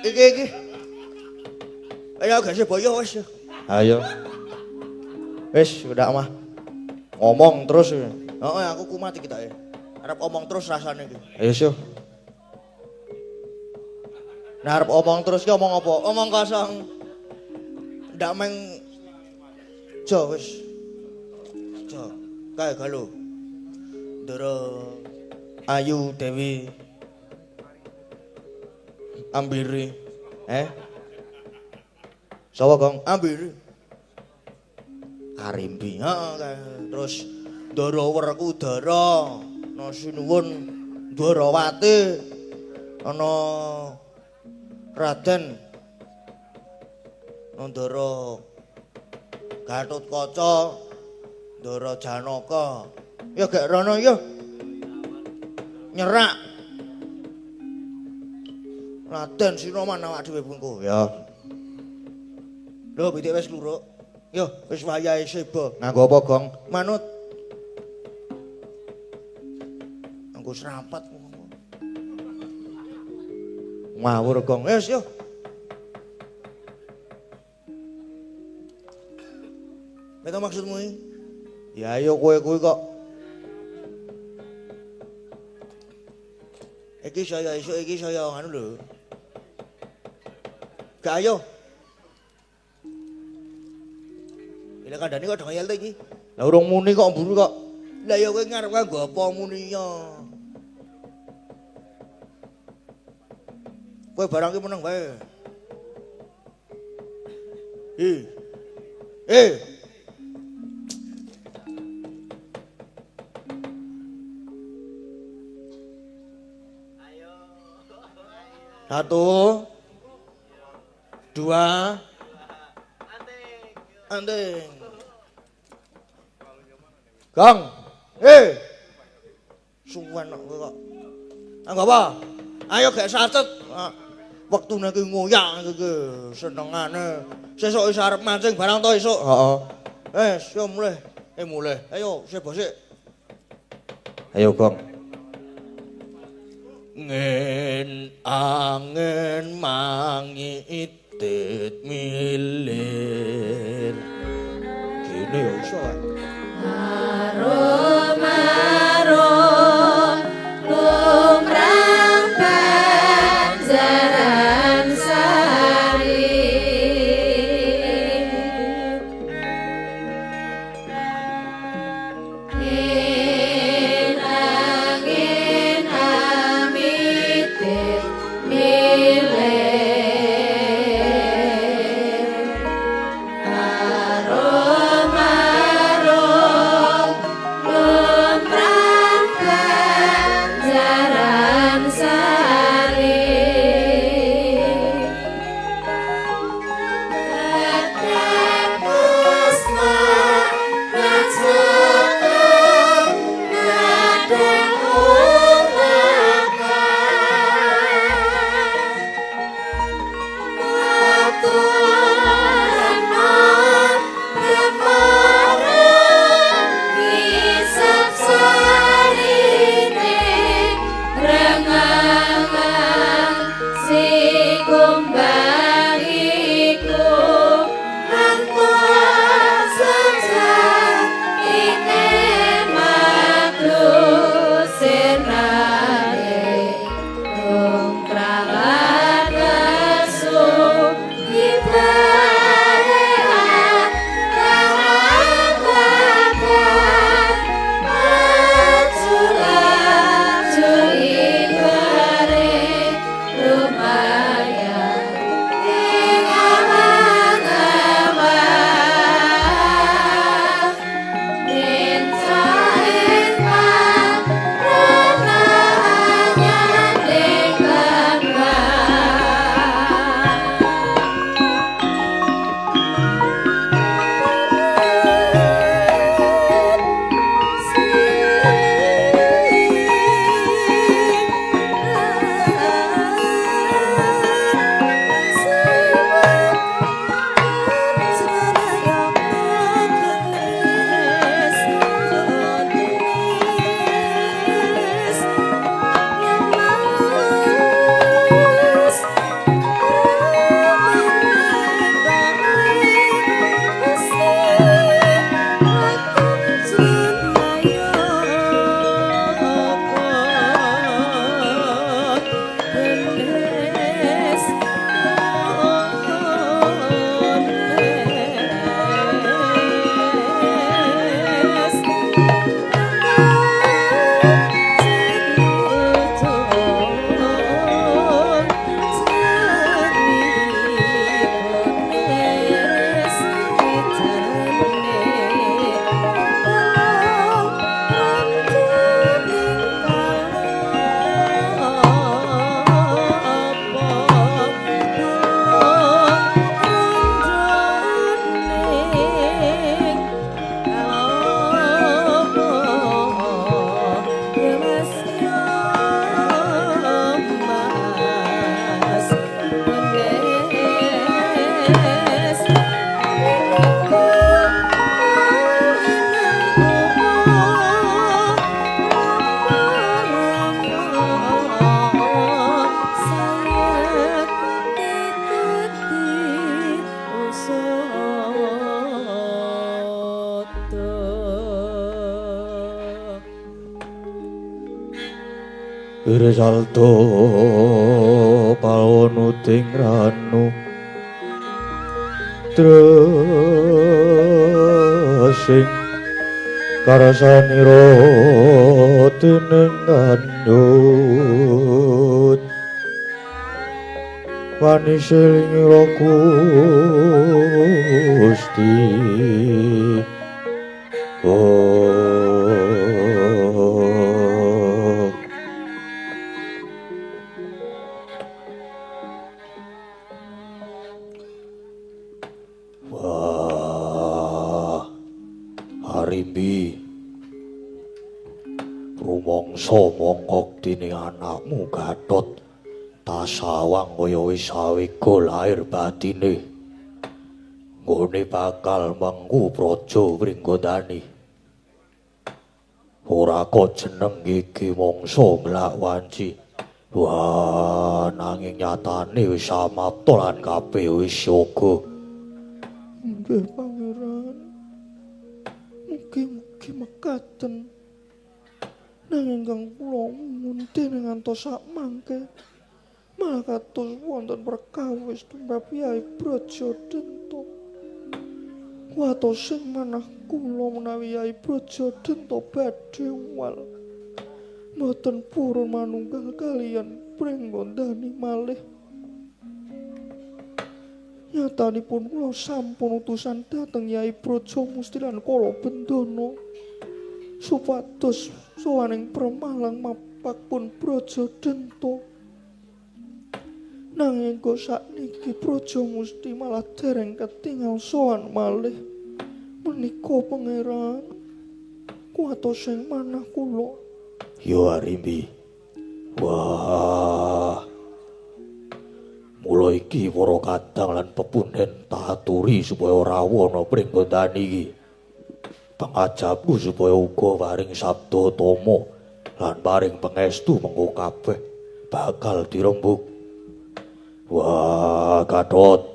Iki. Ayo gak sih boyo wis. Ayo. Wis udah mah. Ngomong terus. Heeh, aku kumat iki tak. Arep omong terus rasane iki. Ayo syo. Nah, arep omong terus ki omong apa? Omong kosong. Ndak meng Jo wis. Jo. Kae galo. Ndoro Ayu Dewi Ambiri. Sapa, Gong? Ambiri. Karimbi. Heeh, kae. Terus Ndoro Werkudara. Ana sinuwun Ndwarawati. Ana Raden Ndara Gatotkaca, Ndara Janaka. Ya gek rono ya. Nyerak. Raden Sinoman awak dhewe bungku. Ya. Lho pitik wis kluruk. Yo wis wayahe seba. Nganggo apa, Gong? Manut. Anggo serapat. Ngawur, Gong. Wis yo. Apa maksudmu iki? Ya ayo kowe kuwi kok. Iki saya esuk iki saya anu lho. Gak ayo. Ile kandhane kok do ngayal ta iki? Lah urung muni kok mburu kok. Lah ya kowe ngarep kanggo apa muniya? Kowe barang ki meneng wae. Eh. Satu, dua, anting. Gong. Suwen kok. Anggo apa? Ayo gek satet. Wektune ki ngoyak iki senengane. Sesuk wis arep mancing barang to esuk. Heeh. Yo mulai. Mulai. Ayo sebo sik. Ayo, Gong. Ngen angin mangitit milir. Gini ya iso kan? Arum lumrah panjaran sari. Angin amitit milir. Arum Salto pawono ting ranu tresing karasanira dening anyut wani selingira Gusti Harimbi rumangsa mongkok dene anakmu Gatot tasawang kaya wis sawega lair batine nggone bakal mengku praja Pringgondani ora kok jeneng iki mangsa nglakwanci wah nanging nyatane wis samapta lan kabeh wis yoga nggih pangeran mugi mekaten nanging kang kula ngunti ngantos sak mangke malah kados wonten perkawis tumrap Hyai Brajadenta watos sing manah kula menawi Hyai Brajadenta badhe wal mboten purun manunggal kaliyan Pringgondani malih nyatanipun kula sampun utusan dhateng Hyai Brajamusti lan Kala Bendana supados sowaning premalang mapakpun Brajadenta nanging kok sakniki Brajamusti malah dereng ketingal sowan malih menika pangeran kuwatos sing manah kula yo Harimbi wah mula iki para kadang lan pepunden tak aturi supaya ora ana Pringgondani iki. Pangajabku supaya uga paring sabda tama lan paring pangestu mengko kabeh bakal dirembug. Wah, Gatot.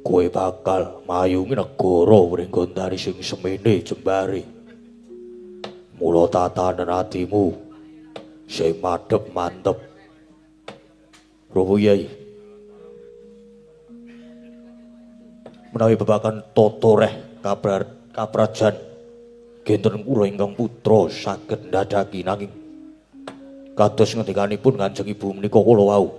Kowe bakal mayungi negara Pringgondani sing semene jembare. Mula tatanen atimu sing madhep mantep. Robo Yai menawi babakan totoreh kaprajan genten kula ingkang putra saged ndadaki nanging kados ngendikanipun Kanjeng Ibu menika kula wau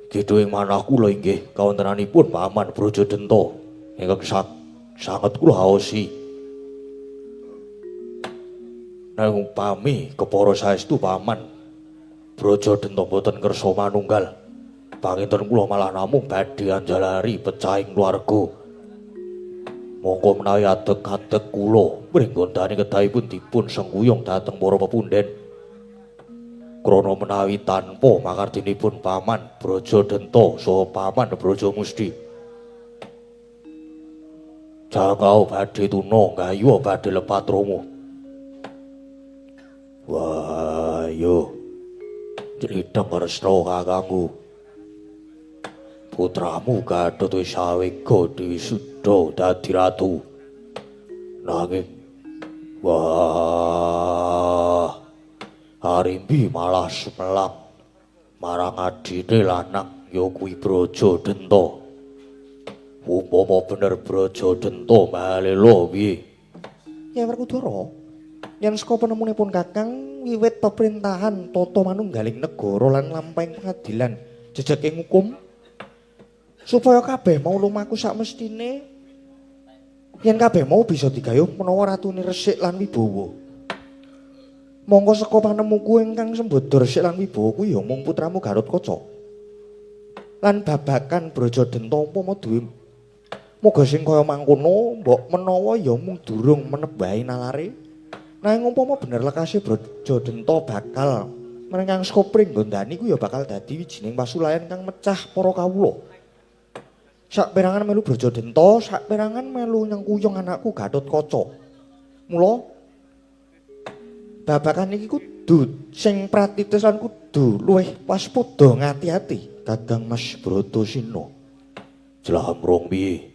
gedhe ing manah kula inggih kawontenanipun Paman Brajadenta ingkang sanget kula aosi nanging upami kepara saestu Paman Brajadenta boten kersa manunggal. Panginten kula malah namung badhe anjalari pecahing keluarga. Monggo menawi adeg-adeg kula Pringgondani kedahipun dipun sengguyung dhateng para pepunden. Krana menawi tanpa makardinipun Paman Brajadenta saha Paman Brajamusti. Jangkau badhe tuna gayuh badhe lepat romo. Wah, yo. Cerita Kresna kakangku putramu Gatot wis sawega diwisuda dadi ratu nanging wah Harimbi malah semelang marang adine lanang ya kuwi Brajadenta umpama bener Brajadenta malela piye Ya Werkudara yen saka penemunipun Kakang wiwit pemerintahan tata manunggaling negara lan lampahing pengadilan jejeking hukum supaya kabeh mau lumaku sakmestine yen kabeh mau bisa digayuh menawa ratune Resik lan Wibawa monggo saka panemuku ingkang sembada Resik lan Wibawa kuwi ya mung putramu Garotkaca lan babakan Brajadenta umpama duwe moga sing kaya mangkono mbok menawa ya mung durung menebahi nalare nanging umpama bener lekase Brajadenta bakal merengang saka Pringgondani ku ya bakal dadi wijining pasulayan kang mecah para kawula. Saperangan melu Brajadenta, saperangan melu nyengkuyung anakku Gatotkaca. Mula babakan iki kudu sing pratitis lan kudu luwih waspada ngati-ati Kakang Mas Bratasena. Jlamrong piye?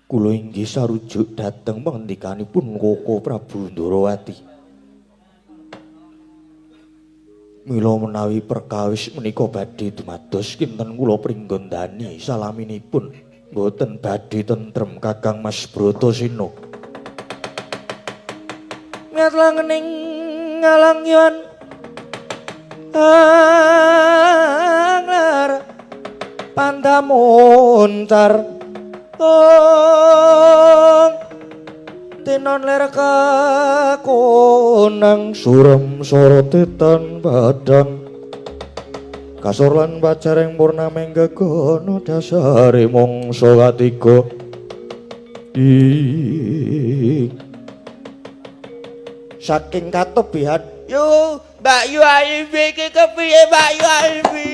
Kula inggih sarujuk dhateng pangendikanipun Koko Prabu Ndarawati. Mila menawi perkawis menika badhe dumados kinten kula pringgondani salaminipun boten badhe tentrem Kakang Mas Bratasena. Ngatlangening ngalangyan anglar pandamoncar tinon ler kakonang surem sorotetan badang kasor lan pacareng purnameng gegono dasare mangsa katiga saking katebihan yo Mbak Yu Arimbi iki kepiye Mbak Yu Arimbi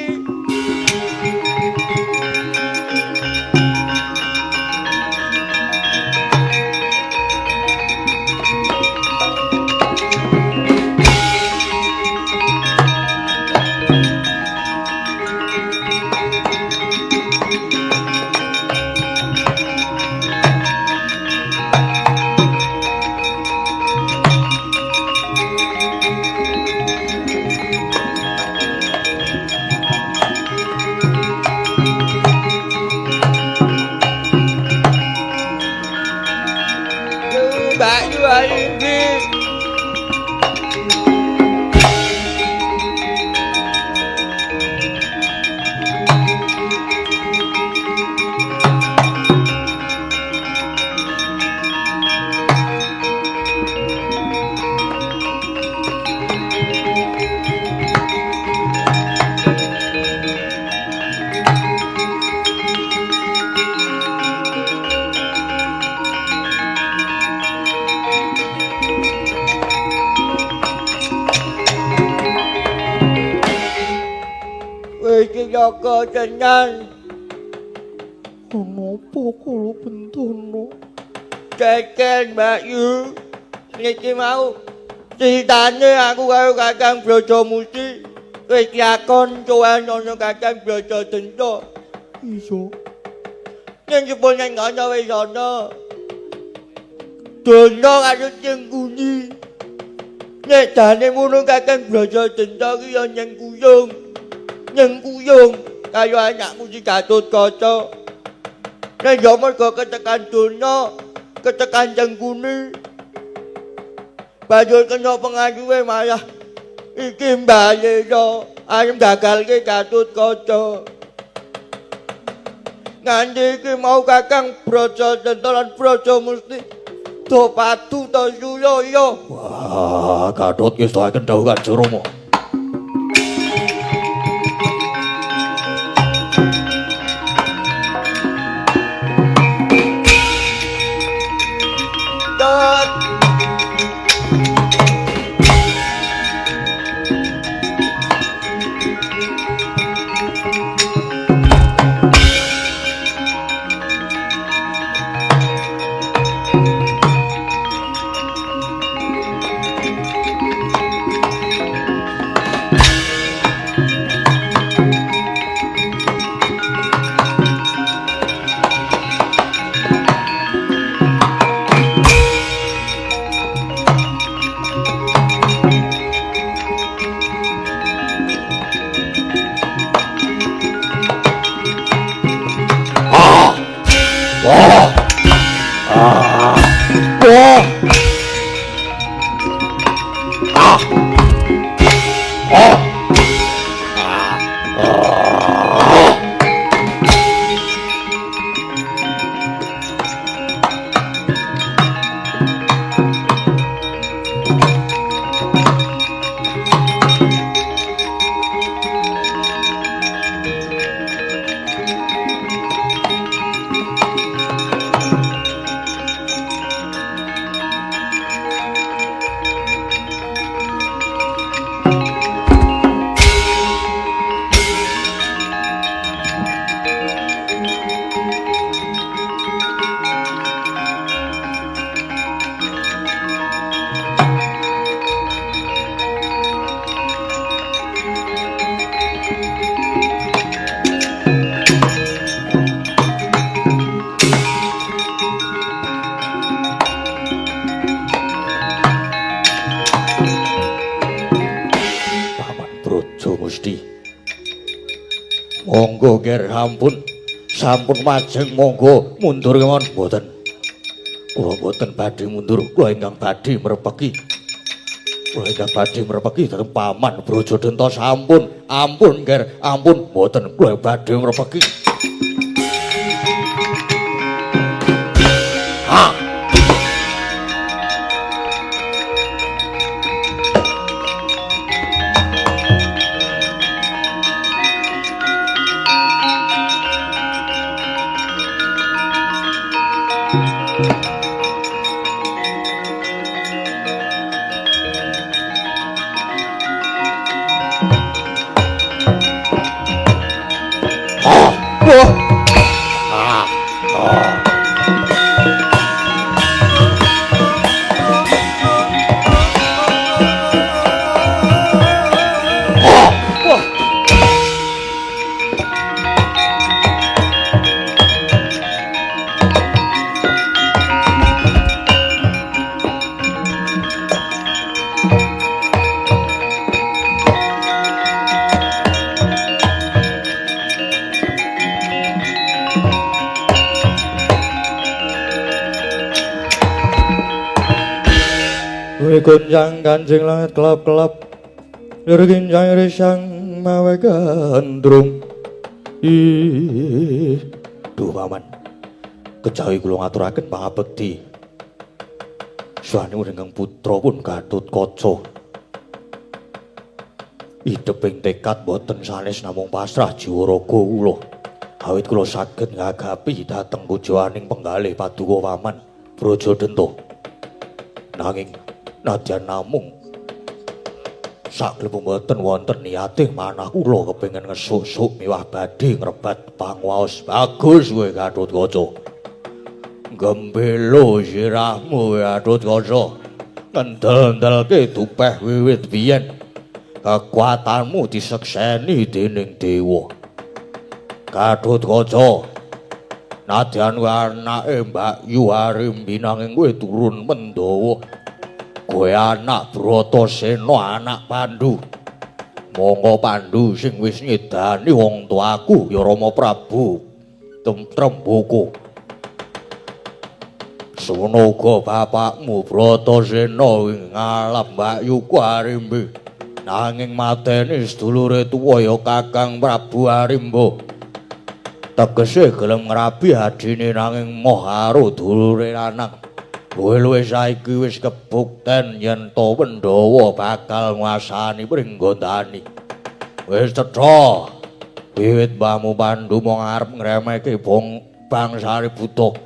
Mbak Yu Arimbi iki Jaka Cenyan Kenapa kula bentono? Keken Mbak Yu niki mau ceritane aku karo Kakang Brajamusti wis lakon sowan ana Kakang Brajadenta. Iya. Yen jebul nang ana wis ana. Dono karo cengkuni. Nek dane ngono Kakang Brajadenta ki ya nyengkuyung kaya anakku si Gatotkaca. Nek yo mergo ketekan donya, ketekan cengkuni. Banjur kena pengaduwe malah iki mbale yo arep gagalke Gatotkaca. Nganti iki mau Kakang Brajadenta lan Brajamusti do padu to suya. Wah, Gatot wis tuaken dawuh Kanjeng Rama. monggo ger sampun majeng monggo mundur kemawon mboten. Kula mboten badhe mundur, kula ingkang badhe merepeki. Kula ingkang badhe merepeki dhateng paman Brajadanta sampun. Ampun ger, ampun mboten kula badhe merepeki. Gunjang kancing langit kelap-kelap Dirginjang risang mawe gandrung Duh paman kejawi kula ngaturaken pangabekti swanipun ingkang putra pun Gatotkaca ideping tekad boten sanes namung pasrah jiwa raga kula awit kula saged ngagapi dhateng kujawaning penggalih paduka paman Brajadanta nanging nadyan namung saklebung boten wonten niate manah kula kepengin ngesuk-suk miwah badhe ngrebat pangwaos bagus kowe Gatotkaca gembelo sirahmu Gatotkaca ngendel-ndelke tupeh wiwit biyen kekuatanmu disekseni dening dewa Gatotkaca nadyan anake Mbak Yu Harimbi nanging kowe turun Mandawa kowe anak Bratasena anak Pandhu monggo Pandhu sing wis nyedani wong tuaku ya Rama Prabu Tremboko Sunoga bapakmu Bratasena ing ngalam Mbak Yu Harimbi nanging mateni sedulure tuwa ya Kakang Prabu Harimba tegese gelem ngrabi adine nanging moh karo dulure lanang luwih saiki wis kebukten yen to Pandhawa bakal nguasani Pringgondani. Wis cetha. Wiwit mbahmu Pandhu mung arep ngremehke bangsane buta.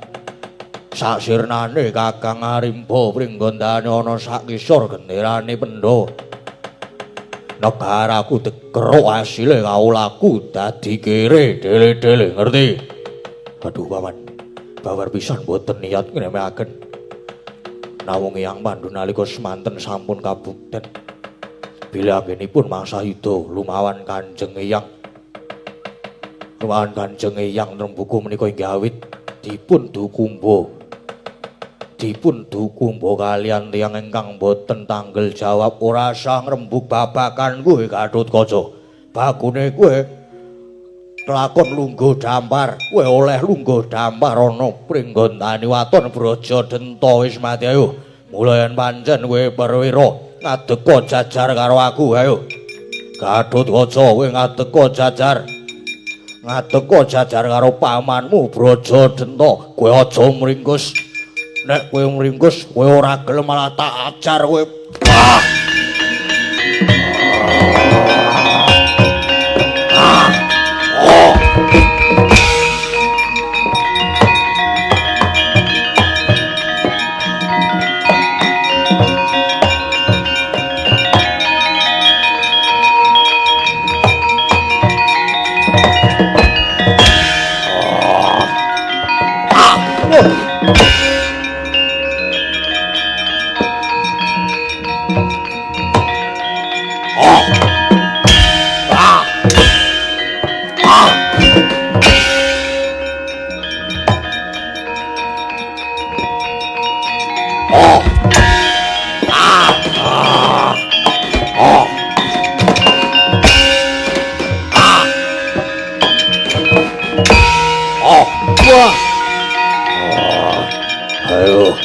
Saksirnane Kakang Harimba Pringgondani ana sak ngisor genderane Pandhawa. Negaraku dikeruk asile kaulaku dadi kere dele-dele ngerti? Aduh paman, babar pisan boten niat ngremehaken. Namung Hyang Pandhu nalika semanten sampun kabukten bilih anggenipun mangsa yuda lumawan Kanjeng Hyang Tremboko menika inggih awit dipun dukumba kaliyan tiyang ingkang boten tanggel jawab ora sang rembug babakan kowe Gatotkaca bagune kowe kelakon lungguh dampar kowe oleh lungguh dampar ana Pringgondani waton Brajadanta wis mati ayo mulayan pancen kowe perwira ngadeka jajar karo aku ayo Gatotkaca kowe ngadeka jajar karo pamanmu Brajadanta kowe aja mringkus nek kowe mringkus kowe ora gelem malah tak ajar kowe Ayo.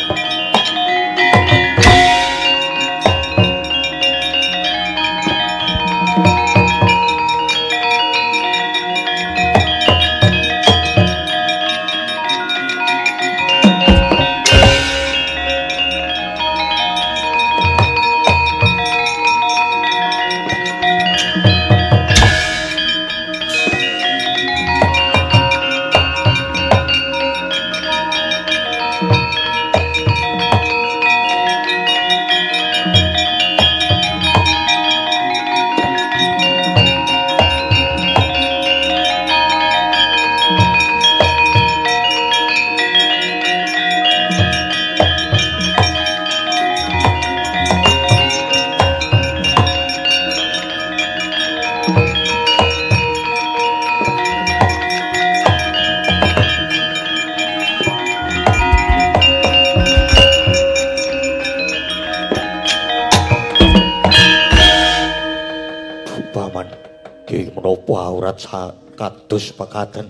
Kados pekaten.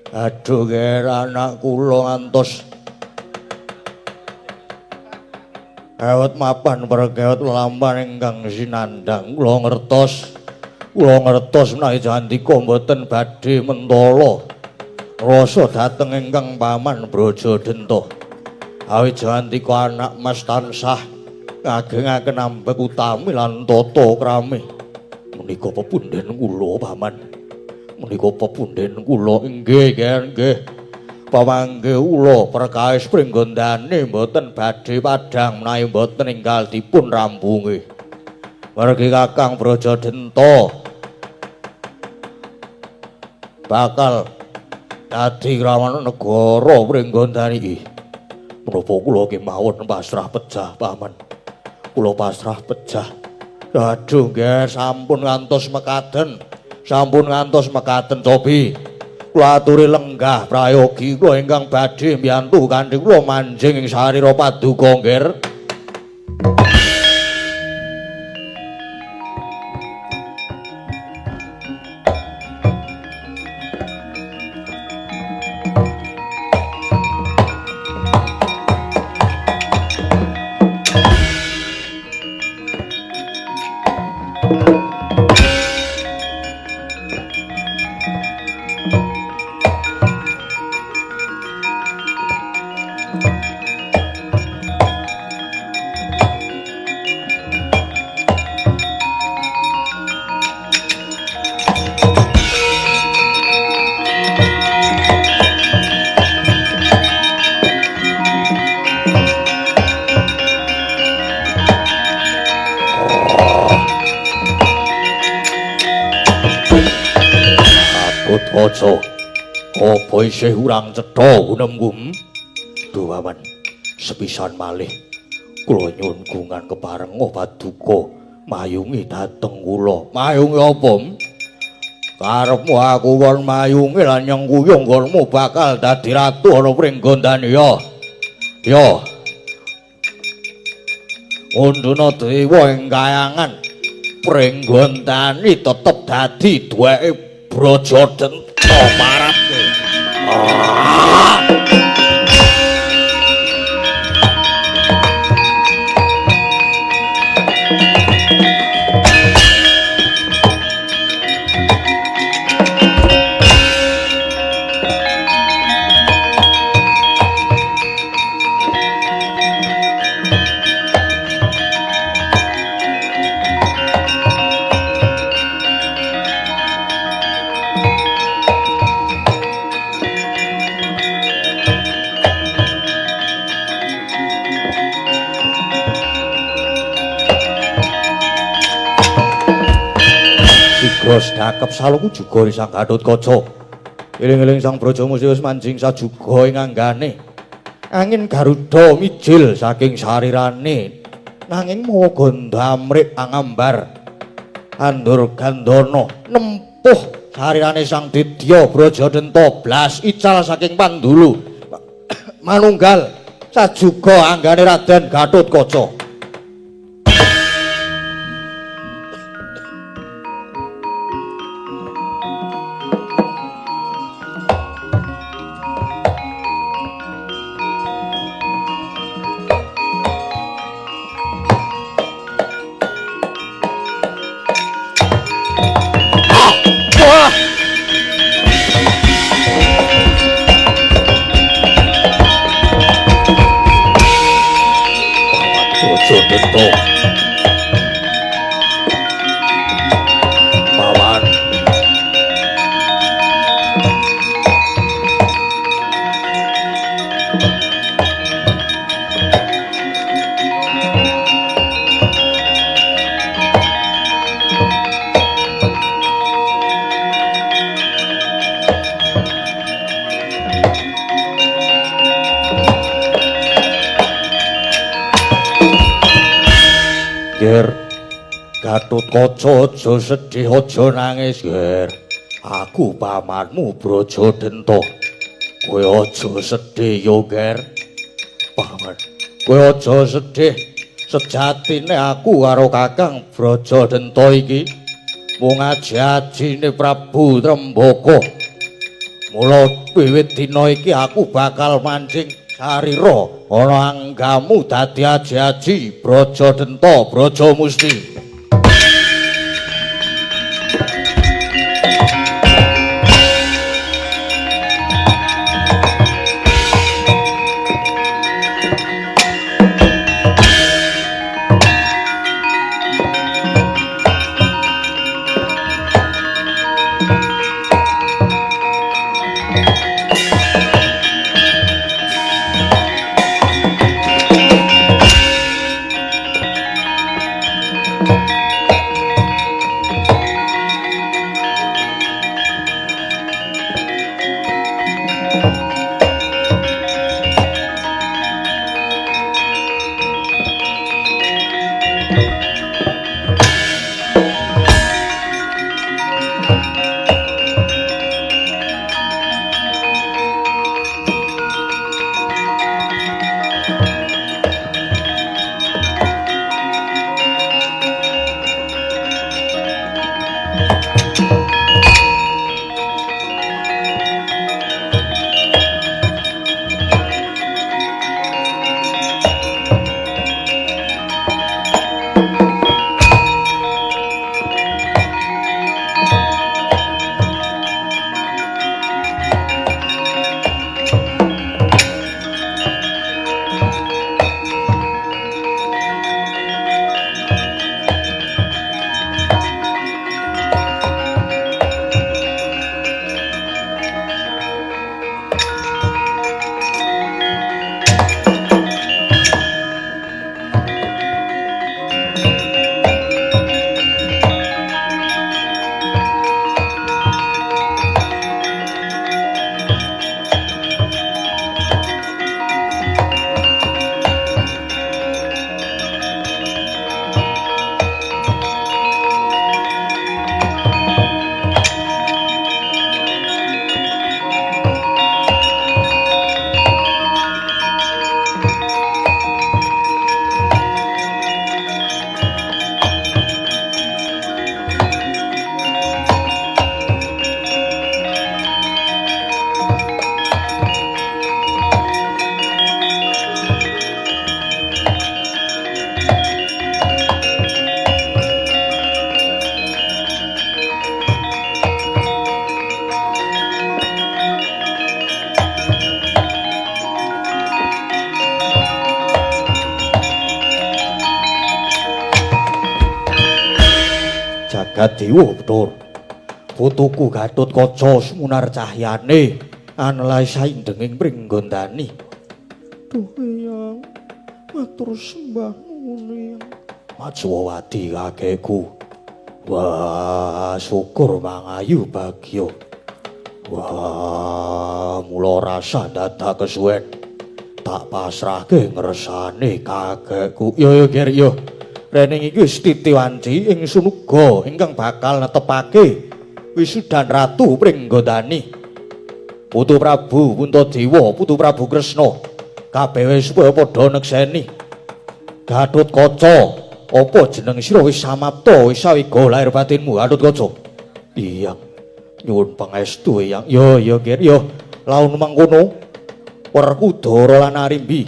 Aduh ger anak kula ngantos ewet mapan perkewet lamban ingkang sinandang kula ngertos menawi Jandika mboten badhe mentala rasa dhateng ingkang paman Brajadenta. Awit Jandika anak Mas tansah ngagengaken ambek utami lan tata krami. Menika pepundhen kula paman. Menika pepunden kula inggih nggih pamanggih kula perkawis pringgondane mboten badhe padhang menawi mboten enggal dipun rampungi margi Kakang Brajadenta bakal dadi rawan negara pringgondane iki menapa kula kemawon pasrah pejah paman kula pasrah pejah aduh nggih sampun ngantos mekaten cobi kula aturi lenggah prayogi kula ingkang badhe mbiyantu kanthi kula manjing ing sarira paduka nggih. Ojo, apa isih urang cetha gunem-gum? Duh paman, sepisan malih kula nyuwun gungan keparenga paduka mayungi dhateng kula. Mayungi apa? Karepmu aku kon mayungi lan nyengkuyung konmu bakal dadi ratu ana pringgondane ya. Ya. Unduna dewa ing kayangan pringgondane tetep dadi duweke Brajadenta. Marapku. Bos dakep salungku juga Sang Gatotkaca. Eling-eling Sang Brajamusti wis manjing sajuga ing anggane. Angin Garuda mijil saking sarirane. Nanging mawa gondamrik angambar. Andur Gandana nempuh sarirane Sang Dedya Brajadenta blas ical saking Pandulu. Manunggal sajuga anggane Raden Gatotkaca. Ger, Gatotkaca aja sedih aja nangis, Ger. Aku pamanmu Brajadenta. Kowe aja sedih yo, Ger. Paman, kowe aja sedih. Sejatine aku karo Kakang Brajadenta iki mung aji-ajine Prabu Trembaka. Mula wiwit dina iki aku bakal mancing sarira ana anggamu dadi aji-aji Brajadenta Brajamusti. Gadewa betul. Putuku Gatotkaca sumunar cahyane anelai saindenging pringgondani. Duh Eyang, matur sembah nuwun Eyang. Majwawati kakekku. Wah, syukur mangayu bagya. Wah, mula rasa dadak kesuwen. Tak pasrahke ngresane kakekku. Yo Ger yo. Rening iki wis titiwanci ingsun uga ingkang bakal netepake wisudan Ratu Pringgondani. Putu Prabu Puntadewa, Putu Prabu Kresna kabeh wis supaya padha nekseni. Gatotkaca, apa jeneng sira wis samapta wis sawiga lair batinmu Gatotkaca? Iya. Nyuwun pangestu Eyang. Yo Ger yo. Laun mangkono Werkudara lan Arimbi.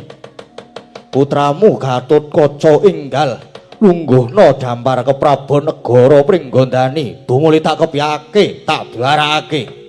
Putramu Gatotkaca enggal lungguhna dampar keprabon negara Pringgondani tumuli tak kepiyake tak biarakake.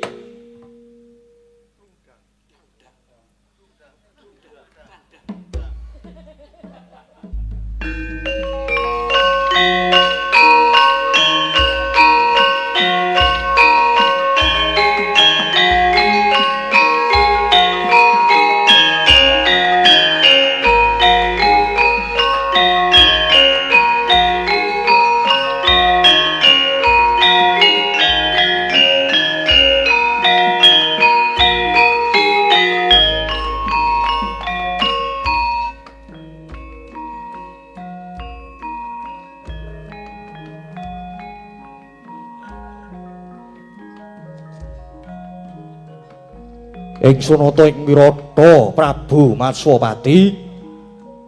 ing sunata ing Wirata Prabu Maswapati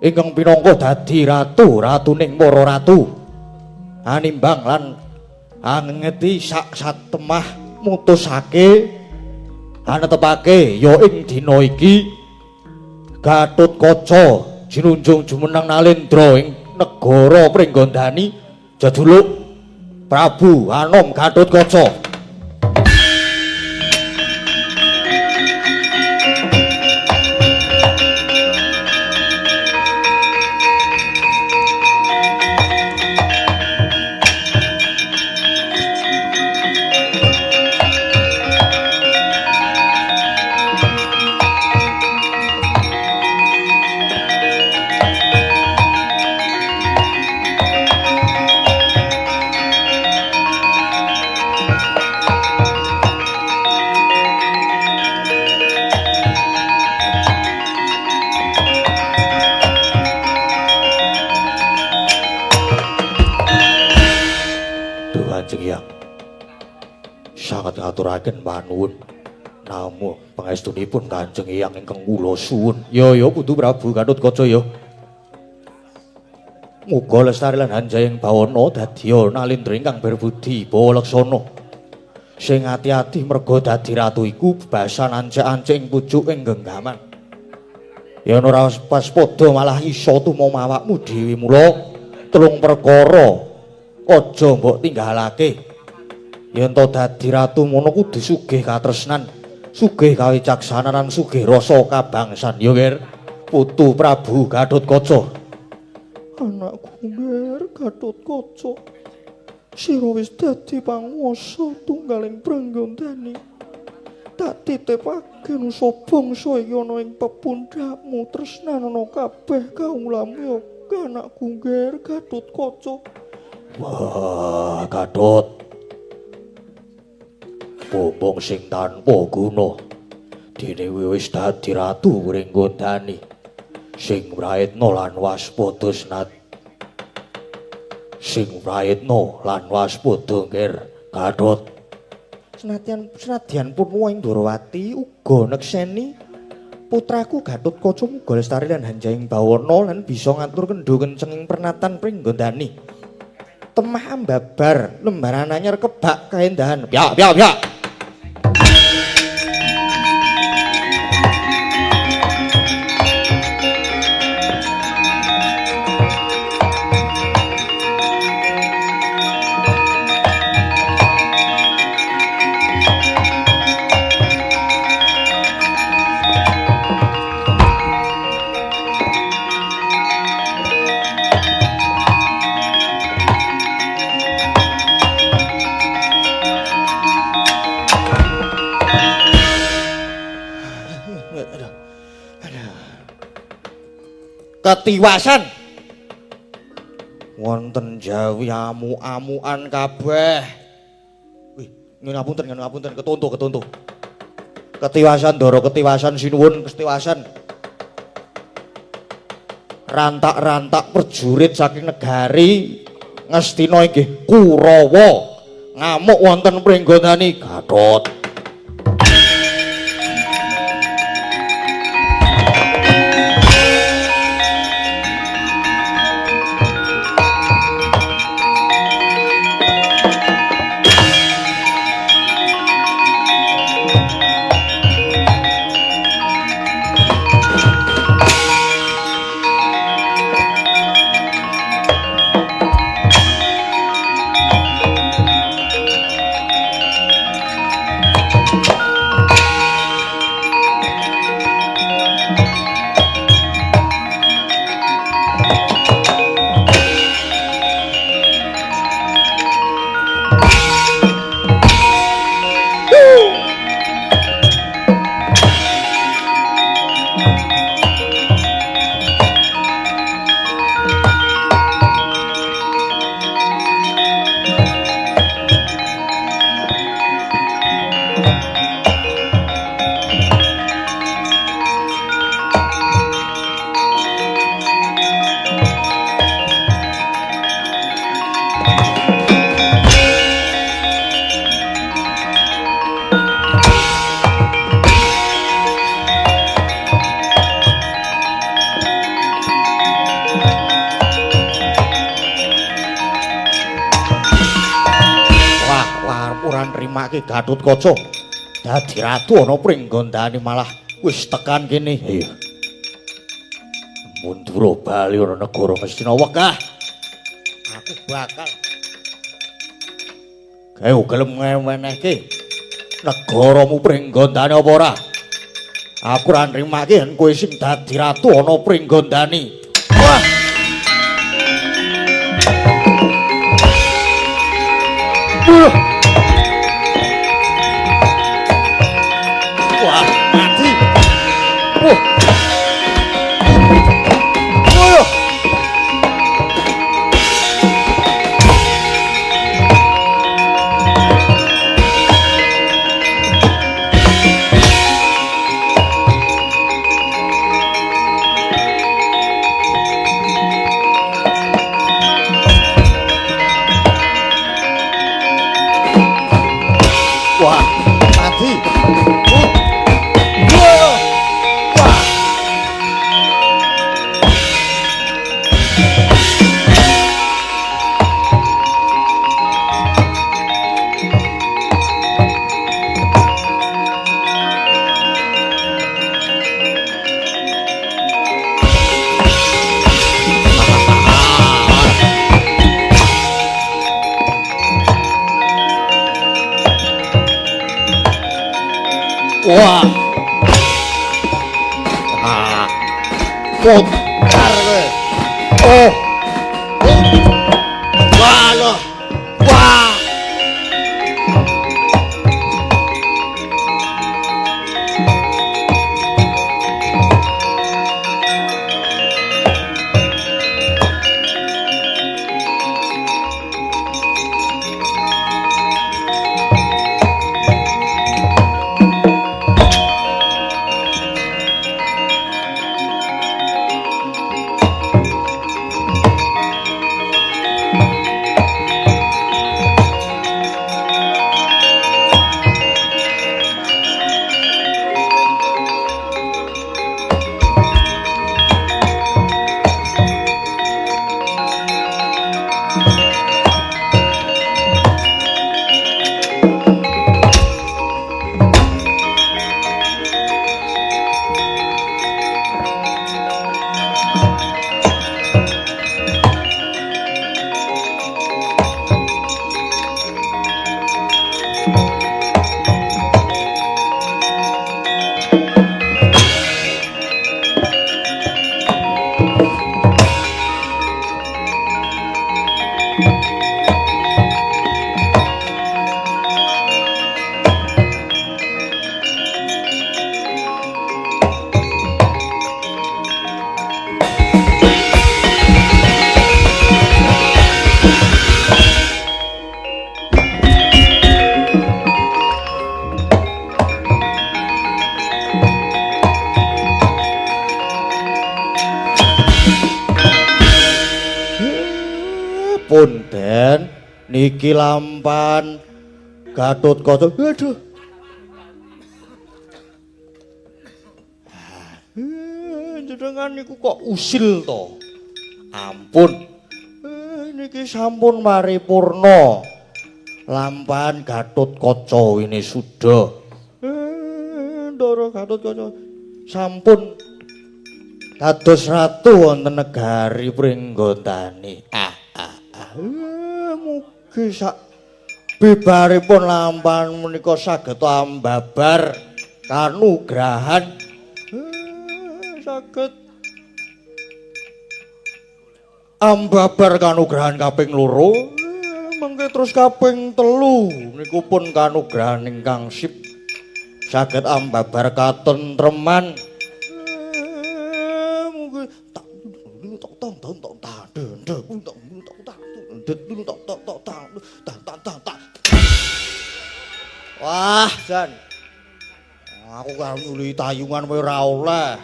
ingkang pinangka dadi ratuning para ratu animbang lan angeti sak satemah mutusake anetepake ya ing dina iki Gatotkaca jinunjung jumeneng Nalendra ing negara Pringgondani jajuluk Prabu Anom Gatotkaca. Sangat ngaturaken panuwun namung pangestunipun Kanjeng Hyang ingkang kula suwun. Ya Putu Prabu Gatotkaca ya. Muga lestari lan Hanjayeng Bawana dadya Nalendra ingkang berbudi balaksana. Sing ati-ati merga dadi ratu iku bebasan ancek-ancek ing pucuk ing genggaman. Yen ora pas padha malah isa tumama awakmu dhewe mula telung perkara aja mbok tinggalake. Yen to dadi ratu mono kudu sugih katresnan, sugih kawicaksanan lan sugih rasa kabangsan ya Nger Putu Prabu Gatotkaca. Anakku Nger Gatotkaca, sira wis dadi panguwasa tunggaling Pringgondani. Tak titipake nusa bangsa iki ana ing pepundhakmu tresnanana kabeh kawulamu ya anakku Nger Gatotkaca. Wah, Gatot. Bombong sing tanpa guna dene wis dadi ratu Pringgondani sing praetna lan waspada senat sing praetna lan waspada Nger Gatot. Senadyan pun ing Ndrawati uga nekseni putraku Gatotkaca muga lestari lan Hanjayeng Bawana lan bisa ngatur kendho kencenging pernatan Pringgondani. Temah ambabar lembaran anyar kebak kaendahan. Pyak. Ketiwasan wonten jawi amu-amuan kabeh. Wih, ngapunten ketuntu. Ketiwasan Ndara, ketiwasan sinuwun, ketiwasan. Rantak-rantak prajurit saking negari Ngastina inggih Kurawa ngamuk wonten Pringgondani Gatot. nrimake Gatotkaca dadi ratu ana pringgondane malah wis tekan kene. Iya. Mundur bali ana negara Mestina wegah. Aku bakal kae gelem ngewenehke negaramu pringgondane apa ora? Aku ora nrimake yen kowe sing dadi ratu ana pringgondane. Wah. Wah, mati. Wah. Wah. Wah, mati. Wah. Wah. Wah. Ah. Putar kowe. Oh. Wah lo. Wah. Punden niki lampan Gatotkaca. Aduh. Jenengan niku kok usil to? Ampun. Niki sampun paripurna. Lampan Gatotkaca ini sudah. Ndara Gatotkaca sampun dados ratu wonten negari Pringgondani. Mugi sak bibaripun lampan menika saged ambabar kanugrahan saged ambabar kanugrahan kaping 2 mengke terus kaping 3 niku pun kanugrahan ingkang sip saged ambabar katentreman mugi wah, Jan. Aku karo nyuli tayungan kowe ora oleh.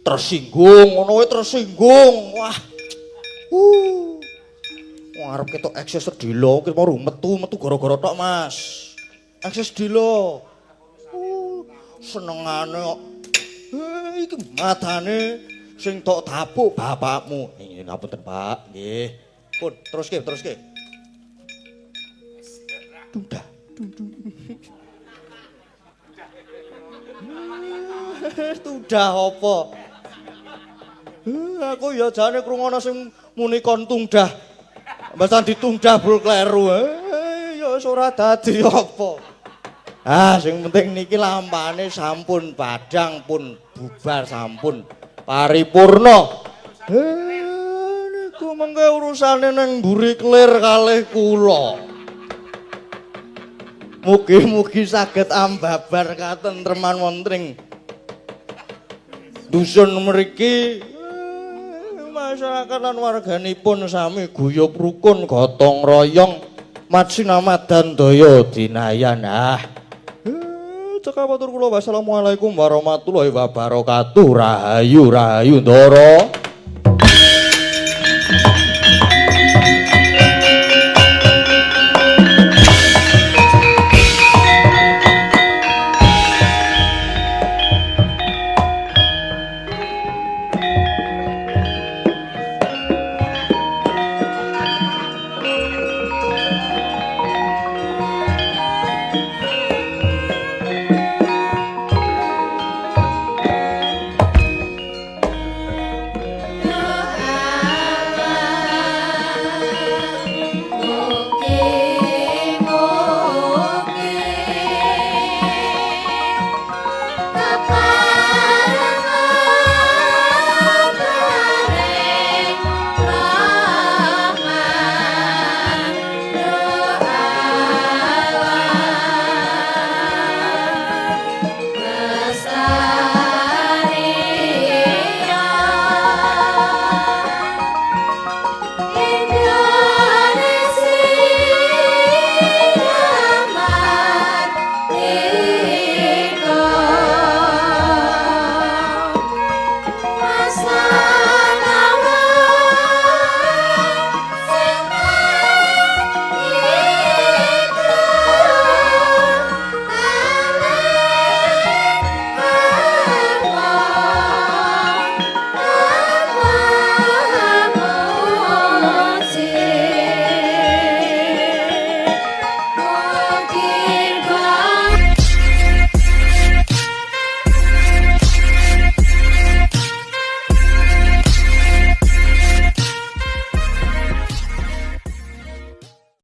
Tersinggung, ngono wae tersinggung. Wah. Arep ketok ekses sedilo, ki mau metu gara-gara tok, Mas. Ekses sedilo. Senengane kok. Iki matane sing tok tapuk bapakmu. Ngapunten, Pak. Nggih. Pun, teruske. Dudah. Tudah apa? Aku ya jane krungono sing muni kon tungdah. Mbasan ditungdah bul kleru. Ya wis ora dadi apa. Sing penting niki lampane sampun padhang pun bubar sampun paripurna. Niku mengke urusane nang mburi klir kalih kula. Mugi-mugi saged ambabar katentreman wonten dusun mriki. Masyarakat lan warganipun sami guyub rukun gotong royong majinamadan daya dinayan. Cekapatur kula wassalamualaikum warahmatullahi wabarakatuh. Rahayu rahayu ndara.